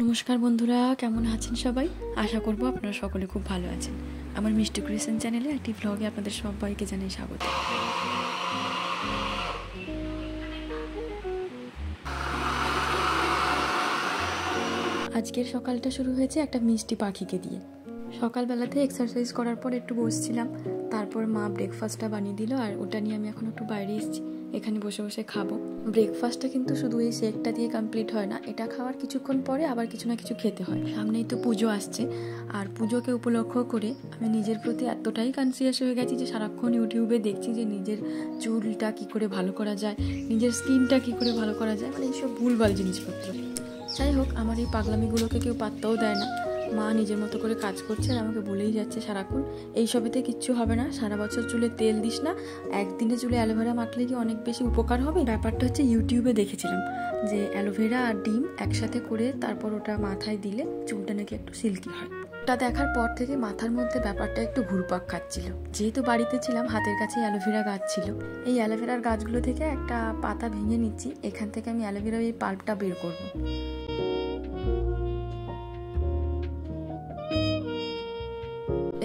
নমস্কার বন্ধুরা, কেমন আছেন সবাই? আশা করব আপনারা সকলে খুব ভালো আছেন। আমার মিষ্টি ক্রিয়েশন চ্যানেলে একটি ব্লগে আপনাদের সবাইকে জানাই স্বাগত। আজকের সকালটা শুরু হয়েছে একটা মিষ্টি পাখিকে দিয়ে। সকালবেলাতে এক্সারসাইজ করার পর একটু বসছিলাম, তারপর মা ব্রেকফাস্টটা বানিয়ে দিল আর ওটা নিয়ে আমি এখন একটু বাইরে এসেছি, এখানে বসে বসে খাবো। ব্রেকফাস্টটা কিন্তু শুধু এই শেকটা দিয়ে কমপ্লিট হয় না, এটা খাওয়ার কিছুক্ষণ পরে আবার কিছু না কিছু খেতে হয়। সামনেই তো পুজো আসছে, আর পুজোকে উপলক্ষ করে আমি নিজের প্রতি এতটাই কনসিয়াস হয়ে গেছি যে সারাক্ষণ ইউটিউবে দেখছি যে নিজের চুলটা কী করে ভালো করা যায়, নিজের স্কিনটা কী করে ভালো করা যায়, মানে এইসব ভুলভাল জিনিসপত্র। যাই হোক, আমার এই পাগলামিগুলোকে কেউ পাত্তাও দেয় না। মা নিজের মতো করে কাজ করছে আর আমাকে বলেই যাচ্ছে সারাক্ষণ এইসবেতে কিচ্ছু হবে না, সারা বছর চুলে তেল দিস না, একদিনে চুলে অ্যালোভেরা মাখলে কি অনেক বেশি উপকার হবে। ব্যাপারটা হচ্ছে ইউটিউবে দেখেছিলাম যে অ্যালোভেরা আর ডিম একসাথে করে তারপর ওটা মাথায় দিলে চুলটা নাকি একটু সিল্কি হয়। ওটা দেখার পর থেকে মাথার মধ্যে ব্যাপারটা একটু ঘুরপাক খাচ্ছিল। যেহেতু বাড়িতে ছিলাম, হাতের কাছে অ্যালোভেরা গাছ ছিল, এই অ্যালোভেরার গাছগুলো থেকে একটা পাতা ভেঙে নিচ্ছি, এখান থেকে আমি অ্যালোভেরার এই পাল্পটা বের করবো।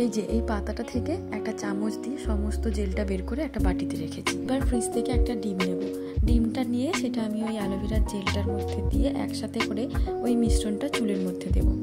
এই যে এই পাতাটা থেকে একটা চামচ দিয়ে সমস্ত জেলটা বের করে একটা বাটিতে রেখেছি। এবার ফ্রিজ থেকে একটা ডিম নেব, ডিমটা নিয়ে সেটা আমি ওই অ্যালোভেরার জেলটার মধ্যে দিয়ে একসাথে করে ওই মিশ্রণটা চুলের মধ্যে দেবো।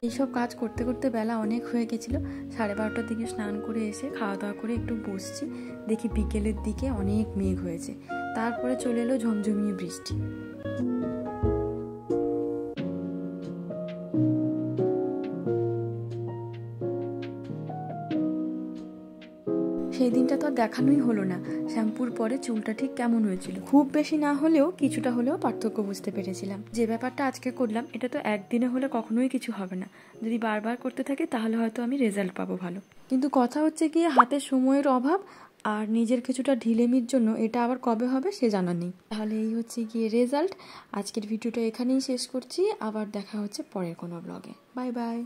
এইসব কাজ করতে করতে বেলা অনেক হয়ে গেছিল। 12:30টার দিকে স্নান করে এসে খাওয়া দাওয়া করে একটু বসছি, দেখি বিকেলের দিকে অনেক মেঘ হয়েছে, তারপরে চলে এলো ঝমঝমিয়ে বৃষ্টি। সেই দিনটা তো আর দেখানোই হলো না, শ্যাম্পুর পরে চুলটা ঠিক কেমন হয়েছিল। খুব বেশি না হলেও কিছুটা হলেও পার্থক্য বুঝতে পেরেছিলাম। যে ব্যাপারটা আজকে করলাম এটা তো একদিনে হলে কখনোই কিছু হবে না, যদি বারবার করতে থাকে তাহলে হয়তো আমি রেজাল্ট পাবো ভালো। কিন্তু কথা হচ্ছে গিয়ে হাতে সময়ের অভাব আর নিজের কিছুটা ঢিলেমির জন্য এটা আবার কবে হবে সে জানা নেই। তাহলে এই হচ্ছে গিয়ে রেজাল্ট। আজকের ভিডিওটা এখানেই শেষ করছি, আবার দেখা হচ্ছে পরের কোনো ব্লগে। Bye bye.